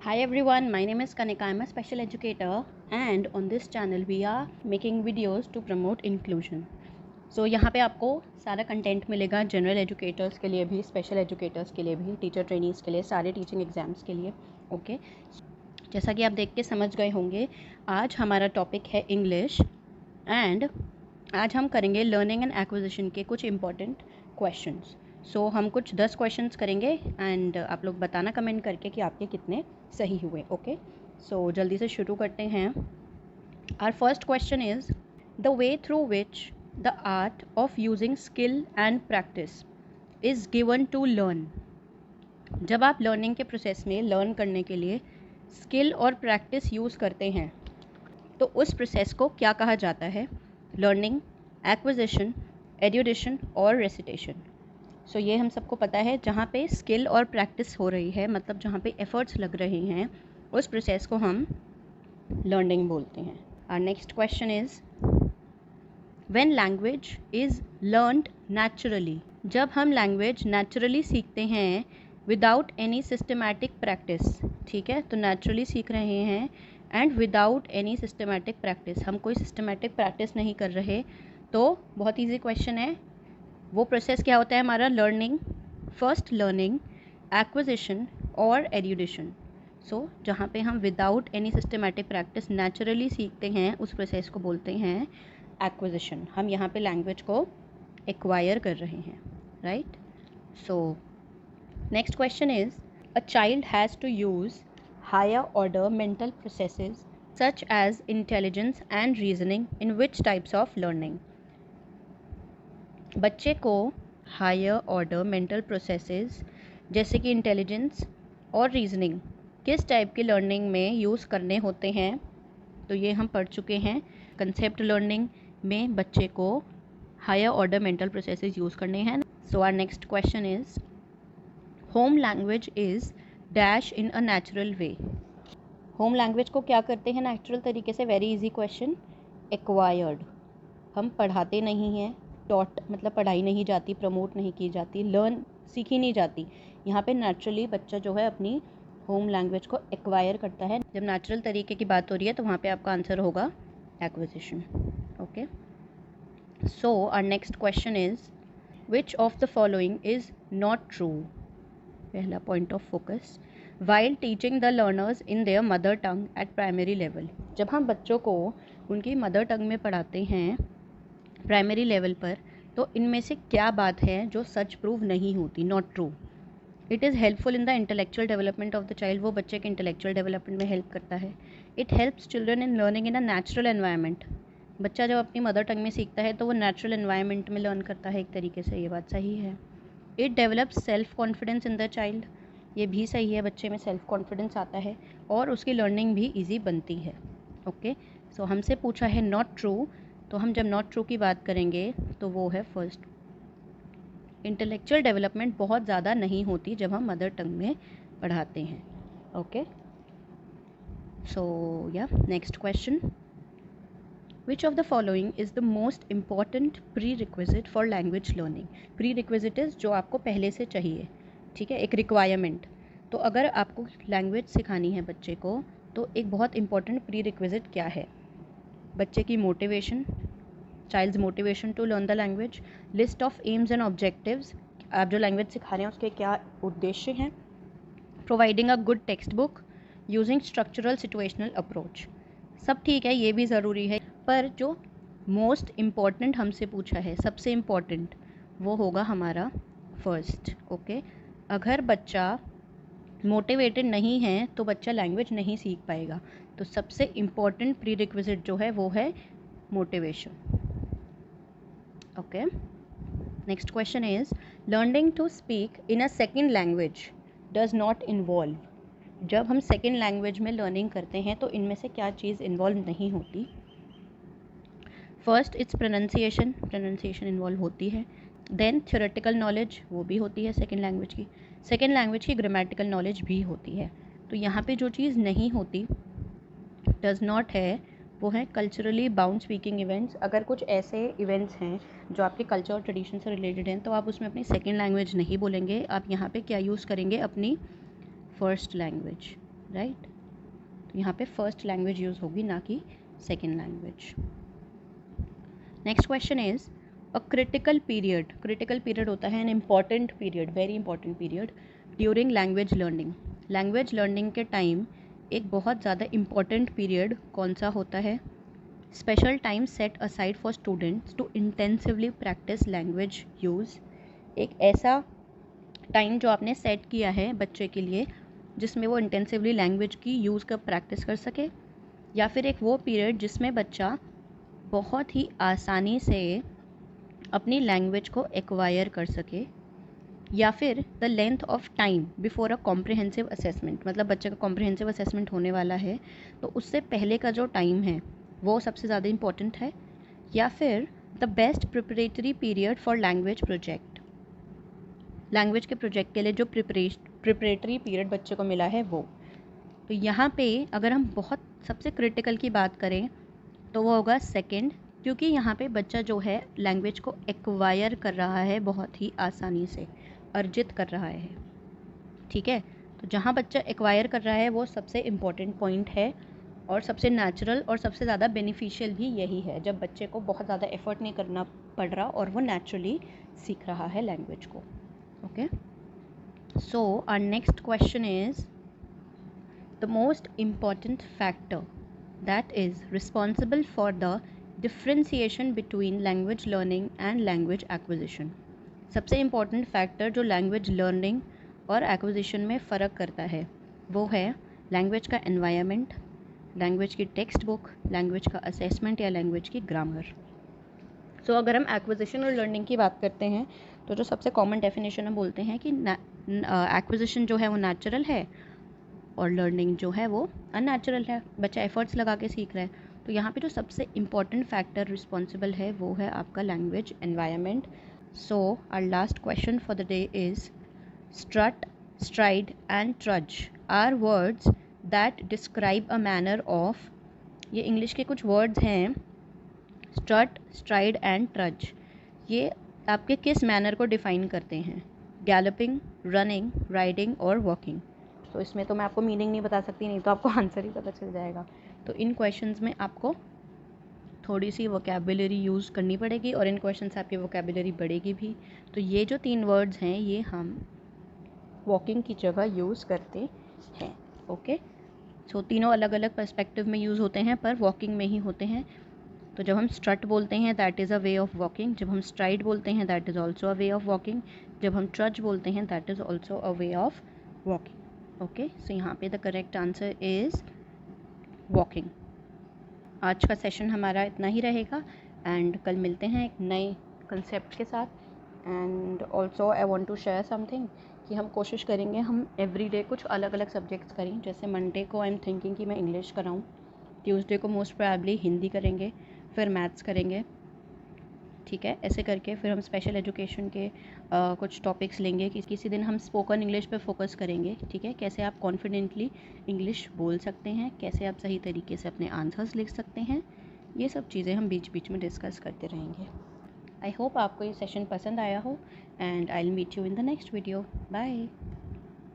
Hi everyone, my name is Kanika. I'm a special educator and on this channel we are making videos to promote inclusion. So यहाँ पे आपको सारा content मिलेगा general educators के लिए भी, special educators के लिए भी, टीचर ट्रेनीज़ के लिए, सारे टीचिंग एग्ज़ाम्स के लिए। ओके, जैसा कि आप देख के समझ गए होंगे, आज हमारा टॉपिक है इंग्लिश एंड आज हम करेंगे लर्निंग एंड एक्विजिशन के कुछ इंपॉर्टेंट क्वेश्चंस। सो हम कुछ 10 क्वेश्चंस करेंगे एंड आप लोग बताना कमेंट करके कि आपके कितने सही हुए। ओके, सो जल्दी से शुरू करते हैं। Our first question is the way through which the art of using skill and practice is given to learn. जब आप लर्निंग के प्रोसेस में लर्न करने के लिए स्किल और प्रैक्टिस यूज़ करते हैं तो उस प्रोसेस को क्या कहा जाता है? लर्निंग, एक्विजिशन, एड्यूडिशन और रेसिटेशन। सो ये हम सबको पता है, जहाँ पे स्किल और प्रैक्टिस हो रही है, मतलब जहाँ पे एफर्ट्स लग रहे हैं, उस प्रोसेस को हम लर्निंग बोलते हैं। Our next question is when language is learned naturally. जब हम लैंग्वेज नेचुरली सीखते हैं विदाउट एनी सिस्टमैटिक प्रैक्टिस, ठीक है, तो नेचुरली सीख रहे हैं and without any systematic practice, हम कोई सिस्टमैटिक प्रैक्टिस नहीं कर रहे, तो बहुत ईजी क्वेश्चन है। वो प्रोसेस क्या होता है हमारा? लर्निंग, फर्स्ट लर्निंग, एक्विजिशन और एड्यूडिशन। सो जहाँ पे हम without any systematic practice naturally सीखते हैं उस प्रोसेस को बोलते हैं एक्विजिशन। हम यहाँ पे लैंग्वेज को एक्वायर कर रहे हैं, right? So next question is a child has to use higher order mental processes such as intelligence and reasoning in which types of learning? बच्चे को हायर ऑर्डर मेंटल प्रोसेसेस जैसे कि इंटेलिजेंस और reasoning किस type की learning में use करने होते हैं? तो ये हम पढ़ चुके हैं। कंसेप्ट लर्निंग में बच्चे को higher order mental processes use करने हैं। So our next question is home language is dash in a natural way. Home language को क्या करते हैं नेचुरल तरीके से? Very easy question, acquired. हम पढ़ाते नहीं हैं, टॉट मतलब पढ़ाई नहीं जाती, प्रमोट नहीं की जाती, लर्न सीखी नहीं जाती। यहाँ पे नेचुरली बच्चा जो है अपनी होम लैंग्वेज को एक्वायर करता है। जब नेचुरल तरीके की बात हो रही है तो वहाँ पे आपका आंसर होगा acquisition. Okay, so our next question is which of the following is not true? पहला point of focus, while teaching the learners in their mother tongue at primary level. जब हम बच्चों को उनकी मदर टंग में पढ़ाते हैं प्राइमरी लेवल पर, तो इनमें से क्या बात है जो सच प्रूव नहीं होती, not true? It is helpful in the intellectual development of the child. वो बच्चे के इंटेलेक्चुअल डेवलपमेंट में हेल्प करता है। It helps children in learning in a natural environment. बच्चा जब अपनी मदर टंग में सीखता है तो वो नेचुरल एनवायरनमेंट में लर्न करता है एक तरीके से, ये बात सही है। It develops self confidence in the child, ये भी सही है, बच्चे में सेल्फ कॉन्फिडेंस आता है और उसकी लर्निंग भी ईजी बनती है। ओके, सो हमसे पूछा है नॉट ट्रू, तो हम जब नॉट ट्रू की बात करेंगे तो वो है फर्स्ट, इंटेलेक्चुअल डेवलपमेंट बहुत ज़्यादा नहीं होती जब हम मदर टंग में पढ़ाते हैं। ओके, सो या next question, which of the following is the most important pre requisite for language learning? Pre requisite is जो आपको पहले से चाहिए, ठीक है, एक रिक्वायरमेंट। तो अगर आपको लैंग्वेज सिखानी है बच्चे को तो एक बहुत इंपॉर्टेंट प्री रिक्विजिट क्या है? बच्चे की motivation, child's motivation to learn the language, list of aims and objectives, आप जो लैंग्वेज सिखा रहे हैं उसके क्या उद्देश्य हैं, providing a good text book, using structural situational approach. सब ठीक है, ये भी ज़रूरी है, पर जो मोस्ट इम्पॉर्टेंट हमसे पूछा है, सबसे इम्पॉर्टेंट, वो होगा हमारा फर्स्ट। ओके, अगर बच्चा मोटिवेटेड नहीं है तो बच्चा लैंग्वेज नहीं सीख पाएगा। तो सबसे इम्पॉर्टेंट प्री रिक्विजिट जो है वो है motivation. Okay, next question is learning to speak in a second language does not involve. जब हम सेकेंड लैंग्वेज में लर्निंग करते हैं तो इनमें से क्या चीज़ इन्वॉल्व नहीं होती? First it's pronunciation, pronunciation involve होती है। देन थ्योरेटिकल नॉलेज, वो भी होती है सेकेंड लैंग्वेज की। सेकेंड लैंग्वेज की ग्रामेटिकल नॉलेज भी होती है। तो यहाँ पे जो चीज़ नहीं होती, डज नॉट है, वो है कल्चरली बाउंड स्पीकिंग इवेंट्स। अगर कुछ ऐसे इवेंट्स हैं जो आपके कल्चर और ट्रेडिशन से रिलेटेड हैं तो आप उसमें अपनी सेकेंड लैंग्वेज नहीं बोलेंगे, आप यहाँ पे क्या यूज़ करेंगे? अपनी फर्स्ट लैंग्वेज। राइट। तो यहाँ पे फर्स्ट लैंग्वेज यूज़ होगी, ना कि second language. Next question is a critical period. Critical period होता है an important period, very important period during language learning. Language learning के टाइम एक बहुत ज़्यादा इम्पॉर्टेंट पीरियड कौन सा होता है? Special time set aside for students to intensively practice language use. एक ऐसा टाइम जो आपने सेट किया है बच्चे के लिए जिसमें वो इंटेंसिवली लैंग्वेज की यूज़ का प्रैक्टिस कर सके, या फिर एक वो पीरियड जिसमें बच्चा बहुत ही आसानी से अपनी लैंग्वेज को एक्वायर कर सके, या फिर the length of time before a comprehensive assessment. मतलब बच्चे का कॉम्प्रिहेंसिव असेसमेंट होने वाला है तो उससे पहले का जो टाइम है वो सबसे ज़्यादा इम्पॉर्टेंट है, या फिर the best preparatory period for language project. Language के प्रोजेक्ट के लिए जो प्रिपरेटरी पीरियड बच्चे को मिला है वो। तो यहाँ पे अगर हम बहुत सबसे क्रिटिकल की बात करें तो वो होगा सेकंड, क्योंकि यहाँ पे बच्चा जो है लैंग्वेज को एक्वायर कर रहा है, बहुत ही आसानी से अर्जित कर रहा है। ठीक है, तो जहाँ बच्चा एक्वायर कर रहा है वो सबसे इम्पॉर्टेंट पॉइंट है, और सबसे नेचुरल और सबसे ज़्यादा बेनिफिशियल भी यही है, जब बच्चे को बहुत ज़्यादा एफर्ट नहीं करना पड़ रहा और वो नेचुरली सीख रहा है लैंग्वेज को। Okay, so our next question is the most important factor that is responsible for the differentiation between language learning and language acquisition। सबसे इम्पॉर्टेंट फैक्टर जो लैंग्वेज लर्निंग और एक्विजिशन में फ़र्क करता है वो है लैंग्वेज का एनवायरनमेंट, लैंग्वेज की टेक्स्ट बुक, लैंग्वेज का असेसमेंट या लैंग्वेज की ग्रामर। सो अगर हम एक्विजिशन और लर्निंग की बात करते हैं तो जो सबसे कॉमन डेफिनेशन हम बोलते हैं कि एक्विजिशन जो है वो नेचुरल है और लर्निंग जो है वो अननेचुरल है, बच्चा एफर्ट्स लगा के सीख रहा है। तो यहाँ पे जो सबसे इम्पॉर्टेंट फैक्टर रिस्पॉन्सिबल है वो है आपका language environment. So our last question for the day is strut, stride and trudge are words that describe a manner of. ये इंग्लिश के कुछ वर्ड्स हैं, स्ट्रट, स्ट्राइड एंड ट्रज। ये आपके किस मैनर को डिफाइन करते हैं? गैलपिंग, रनिंग, राइडिंग और वॉकिंग। तो इसमें तो मैं आपको मीनिंग नहीं बता सकती, नहीं तो आपको आंसर ही पता चल जाएगा। तो इन क्वेश्चंस में आपको थोड़ी सी वोकैबुलरी यूज़ करनी पड़ेगी और इन क्वेश्चन से आपकी वोकैबुलरी बढ़ेगी भी। तो ये जो 3 वर्ड्स हैं ये हम वॉकिंग की जगह यूज़ करते हैं। ओके, सो तीनों अलग अलग पर्सपेक्टिव में यूज़ होते हैं पर वॉकिंग में ही होते हैं। तो जब हम स्ट्रट बोलते हैं that is a way of walking, जब हम स्ट्राइड बोलते हैं that is also a way of walking, जब हम ट्रज बोलते हैं that is also a way of walking. Okay, so यहाँ पे the correct answer is walking. आज का सेशन हमारा इतना ही रहेगा एंड कल मिलते हैं एक नए कंसेप्ट के साथ। And also I want to share something कि हम कोशिश करेंगे हम एवरी डे कुछ अलग अलग सब्जेक्ट्स करें। जैसे मंडे को आई एम थिंकिंग कि मैं इंग्लिश कराऊँ, ट्यूसडे को मोस्ट प्रोबेबली हिंदी करेंगे, फिर मैथ्स करेंगे। ठीक है, ऐसे करके फिर हम स्पेशल एजुकेशन के कुछ टॉपिक्स लेंगे कि किसी दिन हम स्पोकन इंग्लिश पे फोकस करेंगे। ठीक है, कैसे आप कॉन्फिडेंटली इंग्लिश बोल सकते हैं, कैसे आप सही तरीके से अपने आंसर्स लिख सकते हैं, ये सब चीज़ें हम बीच बीच में डिस्कस करते रहेंगे। आई होप आपको ये सेशन पसंद आया हो and I will meet you in the next video. Bye.